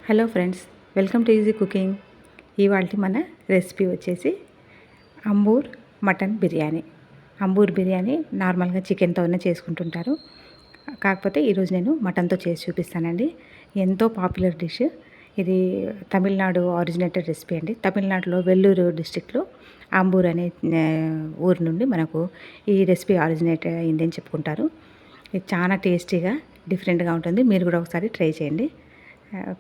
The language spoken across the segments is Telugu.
Hello friends, welcome to easy cooking. ఇవాళ మన రెసిపీ వచ్చేసి అంబూర్ మటన్ బిర్యానీ. అంబూర్ బిర్యానీ నార్మల్గా చికెన్తోనే చేసుకుంటుంటారు, కాకపోతే ఈరోజు నేను మటన్తో చేసి చూపిస్తానండి. ఎంతో పాపులర్ డిష్ ఇది. తమిళనాడు ఆరిజినేటెడ్ రెసిపీ అండి. తమిళనాడులో వెల్లూరు డిస్టిక్లో అంబూర్ అనే ఊరు నుండి మనకు ఈ రెసిపీ ఆరిజినేట్ అయిందని చెప్పుకుంటారు. ఇది చాలా టేస్టీగా డిఫరెంట్గా ఉంటుంది. మీరు కూడా ఒకసారి ట్రై చేయండి.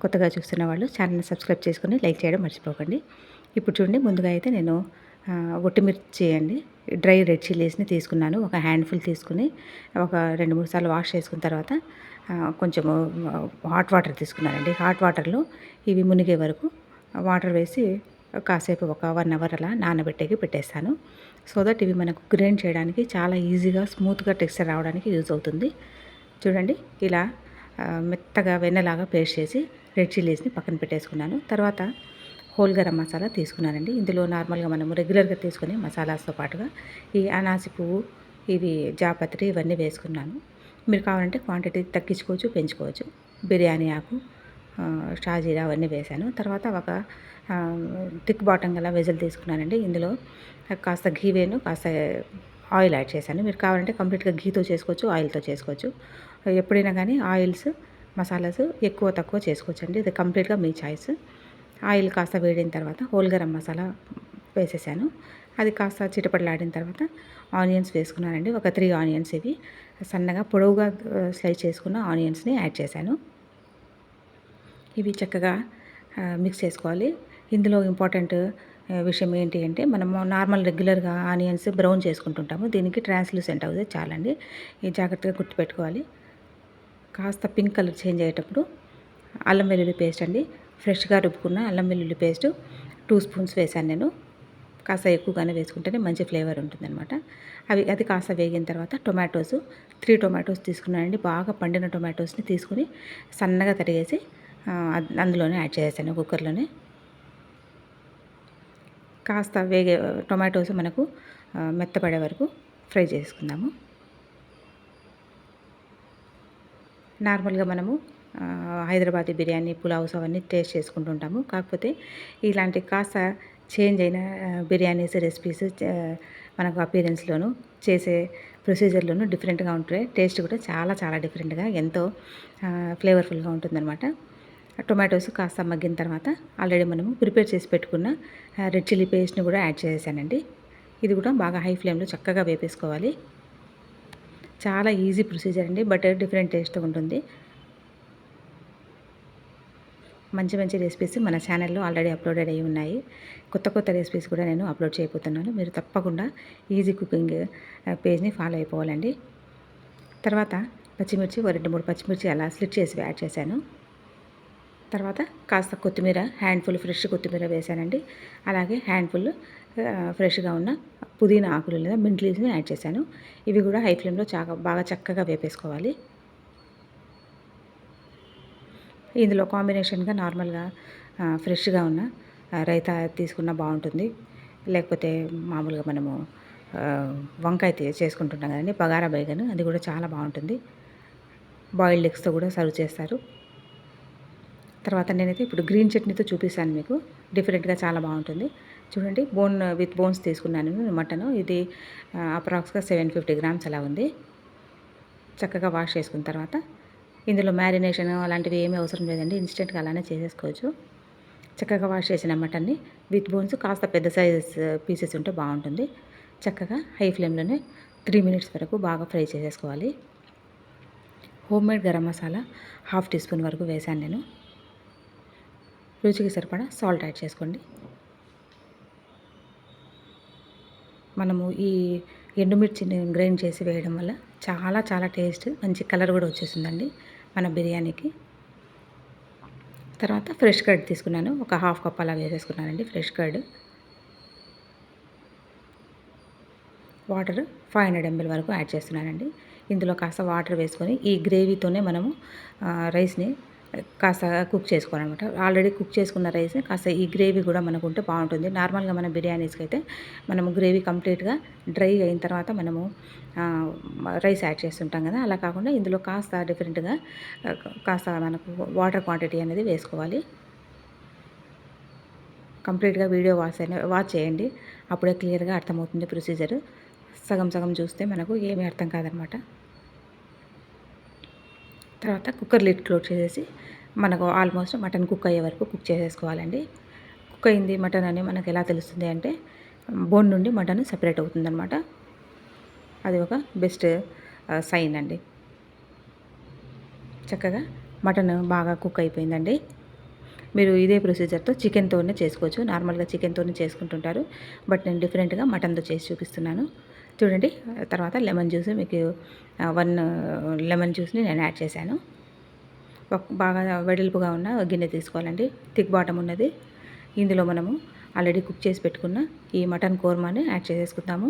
కొత్తగా చూస్తున్న వాళ్ళు ఛానల్ని సబ్స్క్రైబ్ చేసుకొని లైక్ చేయడం మర్చిపోకండి. ఇప్పుడు చూడండి, ముందుగా అయితే నేను ఒట్టిమిర్చి అండి, డ్రై రెడ్ చిల్లీస్ని తీసుకున్నాను. ఒక హ్యాండ్ఫుల్ తీసుకుని ఒక 2-3 సార్లు వాష్ చేసుకున్న తర్వాత కొంచెము హాట్ వాటర్ తీసుకున్నానండి. హాట్ వాటర్లో ఇవి మునిగే వరకు వాటర్ వేసి కాసేపు ఒక 1 అవర్ అలా పెట్టేస్తాను. సో దట్ ఇవి మనకు గ్రైండ్ చేయడానికి చాలా ఈజీగా స్మూత్గా టెక్స్చర్ రావడానికి యూజ్ అవుతుంది. చూడండి, ఇలా మెత్తగా వెన్నలాగా పేస్ట్ చేసి రెడ్ చిల్లీస్ని పక్కన పెట్టేసుకున్నాను. తర్వాత హోల్ గరం మసాలా తీసుకున్నానండి. ఇందులో నార్మల్గా మనము రెగ్యులర్గా తీసుకునే మసాలాస్తో పాటుగా ఈ అనాసి పువ్వు, ఇవి జాపత్రి, ఇవన్నీ వేసుకున్నాను. మీరు కావాలంటే క్వాంటిటీ తగ్గించుకోవచ్చు, పెంచుకోవచ్చు. బిర్యానీ ఆకు, షాజీరా అవన్నీ వేశాను. తర్వాత ఒక థిక్ బాటం గల వెజల్ తీసుకున్నానండి. ఇందులో కాస్త ఘీ కాస్త ఆయిల్ యాడ్ చేశాను. మీరు కావాలంటే కంప్లీట్గా ఘీతో చేసుకోవచ్చు, ఆయిల్తో చేసుకోవచ్చు. ఎప్పుడైనా కానీ ఆయిల్స్, మసాలాస్ ఎక్కువ తక్కువ చేసుకోవచ్చండి. ఇది కంప్లీట్గా మీ చాయిస్. ఆయిల్ కాస్త వేడిన తర్వాత హోల్ గరం మసాలా వేసేసాను. అది కాస్త చిటపటలాడిన తర్వాత ఆనియన్స్ వేసుకున్నానండి. ఒక 3 ఆనియన్స్, ఇవి సన్నగా పొడవుగా స్లైస్ చేసుకున్న ఆనియన్స్ని యాడ్ చేశాను. ఇవి చక్కగా మిక్స్ చేసుకోవాలి. ఇందులో ఇంపార్టెంట్ విషయం ఏంటి అంటే, మనము నార్మల్ రెగ్యులర్గా ఆనియన్స్ బ్రౌన్ చేసుకుంటుంటాము. దీనికి ట్రాన్స్లూసెంట్ అవుతుంది చాలండి. ఇది జాగ్రత్తగా గుర్తుపెట్టుకోవాలి. కాస్త పింక్ కలర్ చేంజ్ అయ్యేటప్పుడు అల్లం వెల్లుల్లి పేస్ట్ అండి, ఫ్రెష్గా రుబ్బుకున్న అల్లం వెల్లుల్లి పేస్ట్ 2 స్పూన్స్ వేశాను నేను. కాస్త ఎక్కువగానే వేసుకుంటేనే మంచి ఫ్లేవర్ ఉంటుందన్నమాట. అది కాస్త వేగిన తర్వాత టొమాటోస్ 3 టొమాటోస్ తీసుకున్నానండి. బాగా పండిన టొమాటోస్ని తీసుకుని సన్నగా తరిగేసి అందులోనే యాడ్ చేసేసాను కుక్కర్లోనే. కాస్త టొమాటోస్ మనకు మెత్తపడే వరకు ఫ్రై చేసుకుందాము. నార్మల్గా మనము హైదరాబాదీ బిర్యానీ, పులావ్స్ అవన్నీ టేస్ట్ చేసుకుంటుంటాము. కాకపోతే ఇలాంటి కాస్త చేంజ్ అయిన బిర్యానీస్ రెసిపీస్ మనకు అపీరెన్స్లోను, చేసే ప్రొసీజర్లోను డిఫరెంట్గా ఉంటాయి. టేస్ట్ కూడా చాలా చాలా డిఫరెంట్గా ఎంతో ఫ్లేవర్ఫుల్గా ఉంటుందన్నమాట. టొమాటోస్ కాస్త మగ్గిన తర్వాత ఆల్రెడీ మనము ప్రిపేర్ చేసి పెట్టుకున్న రెడ్ చిల్లీ పేస్ట్ని కూడా యాడ్ చేసేసానండి. ఇది కూడా బాగా హై ఫ్లేమ్లో చక్కగా వేపేసుకోవాలి. చాలా ఈజీ ప్రొసీజర్ అండి, బట్ డిఫరెంట్ టేస్ట్ ఉంటుంది. మంచి మంచి రెసిపీస్ మన ఛానల్లో ఆల్రెడీ అప్లోడెడ్ అయ్యి ఉన్నాయి. కొత్త కొత్త రెసిపీస్ కూడా నేను అప్లోడ్ చేయబోతున్నాను. మీరు తప్పకుండా ఈజీ కుకింగ్ పేజ్ని ఫాలో అయిపోవాలండి. తర్వాత పచ్చిమిర్చి, 2-3 పచ్చిమిర్చి అలా స్లిట్ చేసి యాడ్ చేశాను. తర్వాత కాస్త కొత్తిమీర, హ్యాండ్ఫుల్ ఫ్రెష్ కొత్తిమీర వేశానండి. అలాగే హ్యాండ్ఫుల్ ఫ్రెష్గా ఉన్న పుదీనా ఆకులు లేదా మింట్ లీవ్స్ని యాడ్ చేశాను. ఇవి కూడా హై ఫ్లేమ్లో బాగా చక్కగా వేపేసుకోవాలి. ఇందులో కాంబినేషన్గా నార్మల్గా ఫ్రెష్గా ఉన్న రైతా తీసుకున్న బాగుంటుంది. లేకపోతే మామూలుగా మనము వంకాయ చేసుకుంటుంటాం కదండి, బగారా బైగన్, అది కూడా చాలా బాగుంటుంది. బాయిల్డ్ ఎగ్స్తో కూడా సర్వ్ చేస్తారు. తర్వాత నేనైతే ఇప్పుడు గ్రీన్ చట్నీతో చూపిస్తాను మీకు. డిఫరెంట్గా చాలా బాగుంటుంది. చూడండి, విత్ బోన్స్ తీసుకున్నాను మటను. ఇది అప్రాక్స్గా 750 గ్రామ్స్ అలా ఉంది. చక్కగా వాష్ చేసుకున్న తర్వాత ఇందులో మ్యారినేషన్ అలాంటివి ఏమీ అవసరం లేదండి, ఇన్స్టెంట్గా అలానే చేసేసుకోవచ్చు. చక్కగా వాష్ చేసిన మటన్ని విత్ బోన్స్ కాస్త పెద్ద సైజ్ పీసెస్ ఉంటే బాగుంటుంది. చక్కగా హై ఫ్లేమ్లోనే 3 మినిట్స్ వరకు బాగా ఫ్రై చేసేసుకోవాలి. Homemade garam masala 1/2 teaspoon వరకు వేశాను నేను. రుచికి సరిపడా సాల్ట్ యాడ్ చేసుకోండి. మనము ఈ ఎండుమిర్చిని గ్రైండ్ చేసి వేయడం వల్ల చాలా చాలా టేస్ట్, మంచి కలర్ కూడా వచ్చేసిందండి మన బిర్యానీకి. తర్వాత ఫ్రెష్ కర్డ్ తీసుకున్నాను. ఒక 1/2 కప్ అలా వేసేసుకున్నానండి ఫ్రెష్ కర్డ్. వాటర్ 500 ml వరకు యాడ్ చేస్తున్నానండి. ఇందులో కాస్త వాటర్ వేసుకొని ఈ గ్రేవీతోనే మనము రైస్ని కాస్త కుక్ చేసుకోవాలన్నమాట. ఆల్రెడీ కుక్ చేసుకున్న రైస్ కాస్త ఈ గ్రేవీ కూడా మనకు ఉంటే బాగుంటుంది. నార్మల్గా మన బిర్యానీస్కి అయితే మనము గ్రేవీ కంప్లీట్గా డ్రై అయిన తర్వాత మనము రైస్ యాడ్ చేస్తుంటాం కదా, అలా కాకుండా ఇందులో కాస్త డిఫరెంట్గా కాస్త మనకు వాటర్ క్వాంటిటీ అనేది వేసుకోవాలి. కంప్లీట్గా వీడియో వాచ్ చేయండి, అప్పుడే క్లియర్గా అర్థమవుతుంది ప్రొసీజర్. సగం సగం చూస్తే మనకు ఏమీ అర్థం కాదనమాట. తర్వాత కుక్కర్ లిడ్ క్లోజ్ చేసేసి మనకు ఆల్మోస్ట్ మటన్ కుక్ అయ్యే వరకు కుక్ చేసేసుకోవాలండి. కుక్ అయింది మటన్ అని మనకు ఎలా తెలుస్తుంది అంటే బోన్ నుండి మటన్ సెపరేట్ అవుతుందన్నమాట. అది ఒక బెస్ట్ సైన్ అండి. చక్కగా మటన్ బాగా కుక్ అయిపోయిందండి. మీరు ఇదే ప్రొసీజర్తో చికెన్తోనే చేసుకోవచ్చు. నార్మల్గా చికెన్తోనే చేసుకుంటుంటారు, బట్ నేను డిఫరెంట్గా మటన్తో చేసి చూపిస్తున్నాను. చూడండి, తర్వాత లెమన్ జ్యూస్ మీకు 1 లెమన్ జ్యూస్ని నేను యాడ్ చేశాను. బాగా వెడల్పుగా ఉన్న గిన్నె తీసుకోవాలండి, థిక్ బాటమ్ ఉన్నది. ఇందులో మనము ఆల్రెడీ కుక్ చేసి పెట్టుకున్న ఈ మటన్ కోర్మాని యాడ్ చేసేసుకుందాము.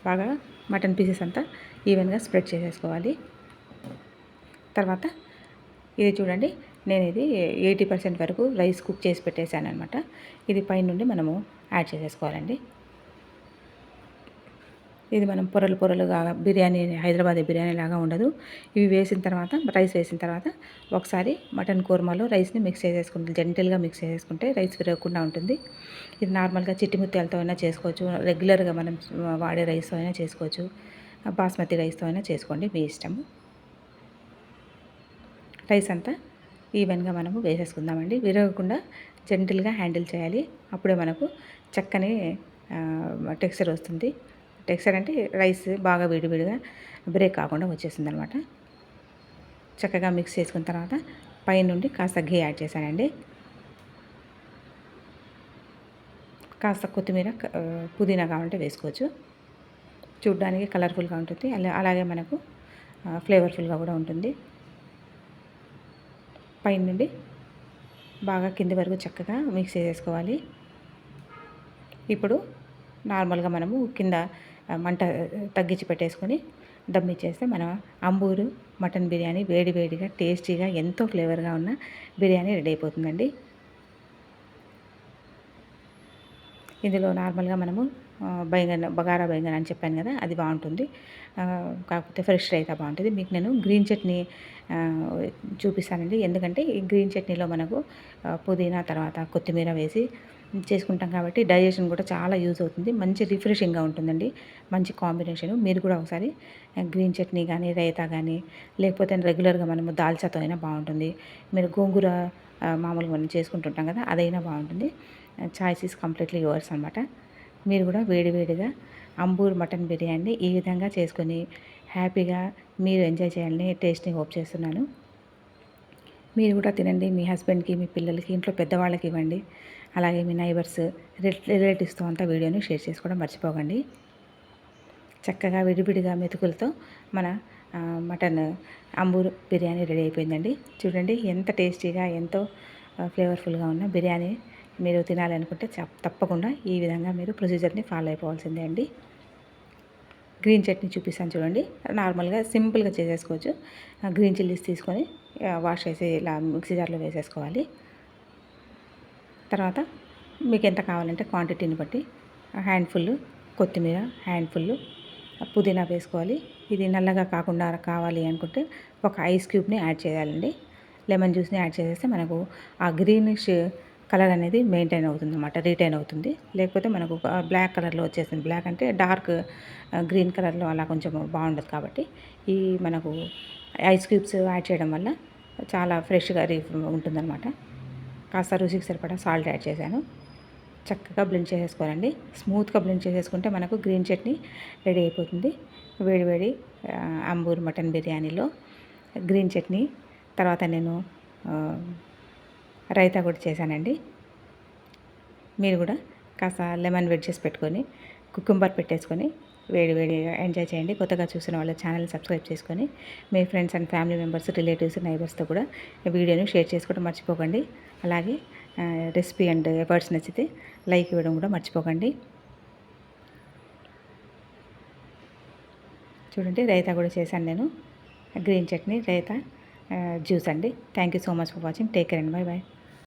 బాగా మటన్ పీసెస్ అంతా ఈవెన్గా స్ప్రెడ్ చేసేసుకోవాలి. తర్వాత ఇది చూడండి, నేను ఇది 80% వరకు రైస్ కుక్ చేసి పెట్టేశాను అనమాట. ఇది పైనుండి మనము యాడ్ చేసేసుకోవాలండి. ఇది మనం పొరలుగా బిర్యానీ, హైదరాబాదీ బిర్యానీ లాగా ఉండదు. ఇవి వేసిన తర్వాత, రైస్ వేసిన తర్వాత ఒకసారి మటన్ కూర్మాలో రైస్ని మిక్స్ చేసేసుకుంటే, జెంటిల్గా మిక్స్ చేసేసుకుంటే రైస్ విరగకుండా ఉంటుంది. ఇది నార్మల్గా చిట్టి ముత్యాలతో అయినా చేసుకోవచ్చు, రెగ్యులర్గా మనం వాడే రైస్తో అయినా చేసుకోవచ్చు, బాస్మతి రైస్తో అయినా చేసుకోండి, మీ ఇష్టము. రైస్ అంతా ఈవెన్గా మనము వేసేసుకుందామండి. విరగకుండా జెంటిల్గా హ్యాండిల్ చేయాలి, అప్పుడే మనకు చక్కని టెక్స్చర్ వస్తుంది. టెక్స్చర్ అంటే రైస్ బాగా విడివిడిగా బ్రేక్ కాకుండా వచ్చేస్తుంది అనమాట. చక్కగా మిక్స్ చేసుకున్న తర్వాత పైనుండి కాస్త ఘీ యాడ్ చేశానండి. కాస్త కొత్తిమీర, పుదీనా కావాలంటే వేసుకోవచ్చు. చూడ్డానికి కలర్ఫుల్గా ఉంటుంది, అలాగే మనకు ఫ్లేవర్ఫుల్గా కూడా ఉంటుంది. పైన నుండి బాగా కింది వరకు చక్కగా మిక్స్ చేసేసుకోవాలి. ఇప్పుడు నార్మల్గా మనము కింద మంట తగ్గించి పెట్టేసుకొని దమ్ ఇచ్చేస్తే మన అంబూరు మటన్ బిర్యానీ వేడివేడిగా టేస్టీగా ఎంతో ఫ్లేవర్గా ఉన్న బిర్యానీ రెడీ అయిపోతుందండి. ఇందులో నార్మల్గా మనము బగారా బైంగన్ అని చెప్పాను కదా, అది బాగుంటుంది. కాకపోతే ఫ్రెష్ రైతా బాగుంటుంది. మీకు నేను గ్రీన్ చట్నీ చూపిస్తానండి. ఎందుకంటే ఈ గ్రీన్ చట్నీలో మనకు పుదీనా తర్వాత కొత్తిమీర వేసి చేసుకుంటాం కాబట్టి డైజెషన్ కూడా చాలా యూజ్ అవుతుంది. మంచి రిఫ్రెషింగ్గా ఉంటుందండి, మంచి కాంబినేషను. మీరు కూడా ఒకసారి గ్రీన్ చట్నీ కానీ, రైతా కానీ, లేకపోతే రెగ్యులర్గా మనము దాల్చాతో అయినా బాగుంటుంది. మీరు గోంగూర మామూలుగా మనం చేసుకుంటుంటాం కదా, అదైనా బాగుంటుంది. చాయిస్ ఈస్ కంప్లీట్లీ యువర్స్ అనమాట. మీరు కూడా వేడివేడిగా అంబూర్ మటన్ బిర్యానీ ఈ విధంగా చేసుకొని హ్యాపీగా మీరు ఎంజాయ్ చేయాలని టేస్ట్ని హోప్ చేస్తున్నాను. మీరు కూడా తినండి, మీ హస్బెండ్కి, మీ పిల్లలకి, ఇంట్లో పెద్దవాళ్ళకి ఇవ్వండి. అలాగే మీ నైబర్స్, రిలేటివ్స్తో అంతా వీడియోని షేర్ చేసుకోవడం మర్చిపోకండి. చక్కగా విడివిడిగా మెతుకులతో మన మటన్ అంబూర్ బిర్యానీ రెడీ అయిపోయిందండి. చూడండి ఎంత టేస్టీగా, ఎంతో ఫ్లేవర్ఫుల్గా ఉన్న బిర్యానీ మీరు తినాలనుకుంటే తప్పకుండా ఈ విధంగా మీరు ప్రొసీజర్ని ఫాలో అయిపోవాల్సిందే అండి. గ్రీన్ చట్నీ చూపిస్తాను చూడండి, నార్మల్గా సింపుల్గా చేసేసుకోవచ్చు. గ్రీన్ చిల్లీస్ తీసుకొని వాష్ చేసి ఇలా మిక్సీ జార్లో వేసేసుకోవాలి. తర్వాత మీకు ఎంత కావాలంటే క్వాంటిటీని బట్టి హ్యాండ్ఫుల్ కొత్తిమీర, హ్యాండ్ఫుల్ పుదీనా వేసుకోవాలి. ఇది నల్లగా కాకుండా కావాలి అనుకుంటే ఒక ఐస్ క్యూబ్ని యాడ్ చేయాలండి. లెమన్ జ్యూస్ని యాడ్ చేసేస్తే మనకు ఆ గ్రీనిష్ కలర్ అనేది మెయింటైన్ అవుతుంది అన్నమాట, రీటైన్ అవుతుంది. లేకపోతే మనకు బ్లాక్ కలర్లో వచ్చేస్తుంది. బ్లాక్ అంటే డార్క్ గ్రీన్ కలర్లో అలా కొంచెం బాగుండదు. కాబట్టి ఈ మనకు ఐస్ క్యూబ్స్ యాడ్ చేయడం వల్ల చాలా ఫ్రెష్గా ఉంటుందన్నమాట. కాస్త రుచికి సరిపడా సాల్ట్ యాడ్ చేశాను. చక్కగా బ్లెండ్ చేసేసుకోవాలండి. స్మూత్గా బ్లెండ్ చేసేసుకుంటే మనకు గ్రీన్ చట్నీ రెడీ అయిపోతుంది. వేడివేడి అంబూర్ మటన్ బిర్యానీలో గ్రీన్ చట్నీ, తర్వాత నేను రైతా కూడా చేశానండి. మీరు కూడా కాస్త లెమన్ వెడ్జెస్ పెట్టుకొని, కుకుంబర్ పెట్టేసుకొని వేడివేడిగా ఎంజాయ్ చేయండి. కొత్తగా చూసిన వాళ్ళ ఛానల్ సబ్స్క్రైబ్ చేసుకొని మీ friends and family members, relatives, నైబర్స్తో కూడా వీడియోని షేర్ చేసుకోవడం మర్చిపోకండి. అలాగే రెసిపీ అండ్ ఎఫర్ట్స్ నచ్చితే లైక్ ఇవ్వడం కూడా మర్చిపోకండి. చూడండి, రైతా కూడా చేశాను నేను. గ్రీన్ చట్నీ, రైతా జ్యూస్ అండి. Thank you so much for watching. Take care అండి. Bye bye.